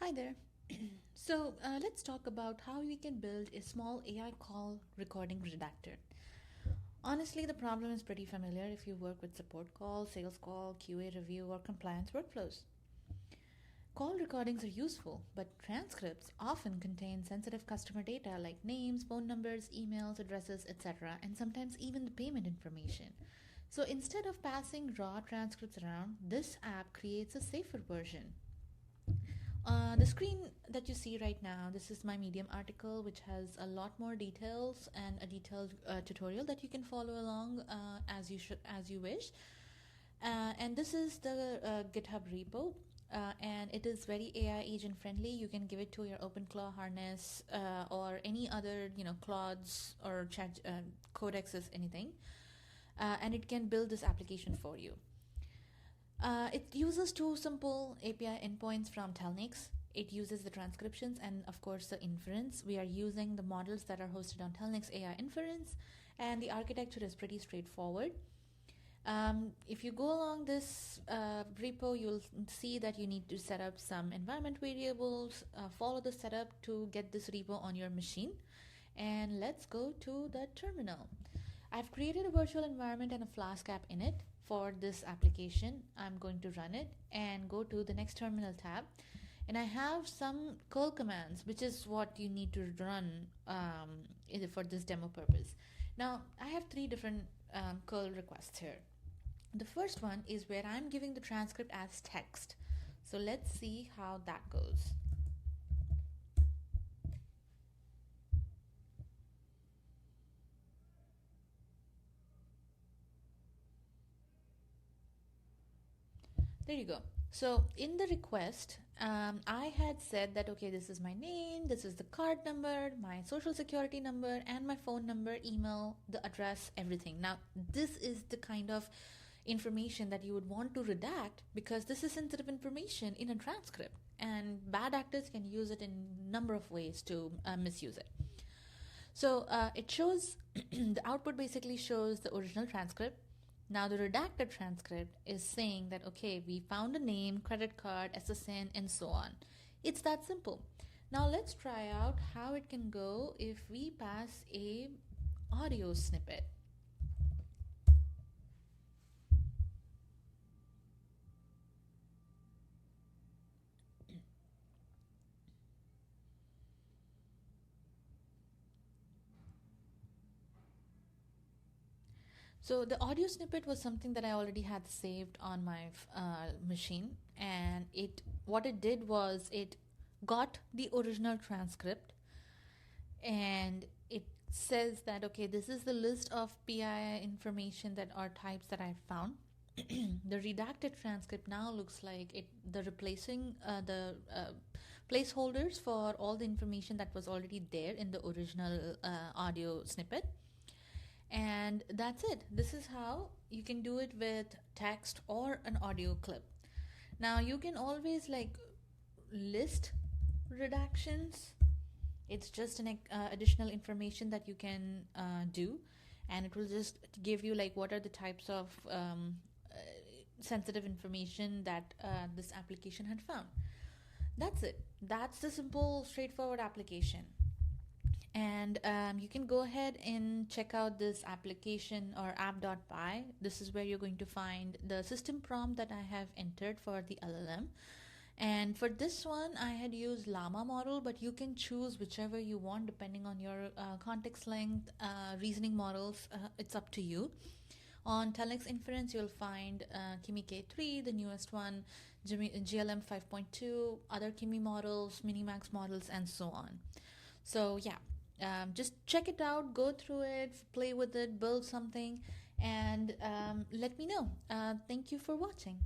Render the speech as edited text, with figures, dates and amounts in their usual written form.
Hi there. Let's talk about how we can build a small AI call recording redactor. Honestly, the problem is pretty familiar if you work with support call, sales call, QA review, or compliance workflows. Call recordings are useful, but transcripts often contain sensitive customer data like names, phone numbers, emails, addresses, etc., and sometimes even the payment information. So instead of passing raw transcripts around, this app creates a safer version. The screen that you see right now, this is my Medium article, which has a lot more details and a detailed tutorial that you can follow along as you wish. And this is the GitHub repo, and it is very AI agent friendly. You can give it to your OpenClaw harness or any other, Claudes or chat codexes, anything, and it can build this application for you. It uses two simple API endpoints from Telnyx. It uses the transcriptions and, of course, the inference. We are using the models that are hosted on Telnyx AI inference, and the architecture is pretty straightforward. If you go along this repo, you'll see that you need to set up some environment variables, follow the setup to get this repo on your machine. And let's go to the terminal. I've created a virtual environment and a Flask app in it for this application. I'm going to run it and go to the next terminal tab. And I have some curl commands, which is what you need to run for this demo purpose. Now, I have three different curl requests here. The first one is where I'm giving the transcript as text. So let's see how that goes. There you go. So in the request, I had said that, okay, this is my name, this is the card number, my social security number, and my phone number, email, the address, everything. Now, this is the kind of information that you would want to redact because this is sensitive information in a transcript, and bad actors can use it in a number of ways to misuse it. So it shows, the output basically shows the original transcript. Now the redacted transcript is saying that, okay, we found a name, credit card, SSN, and so on. It's that simple. Now let's try out how it can go if we pass a audio snippet. So the audio snippet was something that I already had saved on my machine, and what it did was it got the original transcript, and it says that, okay, this is the list of PII information that are types that I found. The redacted transcript now looks like the replacing the placeholders for all the information that was already there in the original audio snippet. And that's it. This is how you can do it with text or an audio clip. Now you can always list redactions. It's just an additional information that you can do, and it will just give you what are the types of sensitive information that this application had found. That's it. That's the simple, straightforward application. And you can go ahead and check out this application or app.py. This is where you're going to find the system prompt that I have entered for the LLM. And for this one, I had used Llama model, but you can choose whichever you want depending on your context length, reasoning models. It's up to you. On Telnyx Inference, you'll find Kimi K3, the newest one, GLM 5.2, other Kimi models, Minimax models, and so on. So yeah. Just check it out, go through it, play with it, build something, and let me know. Thank you for watching.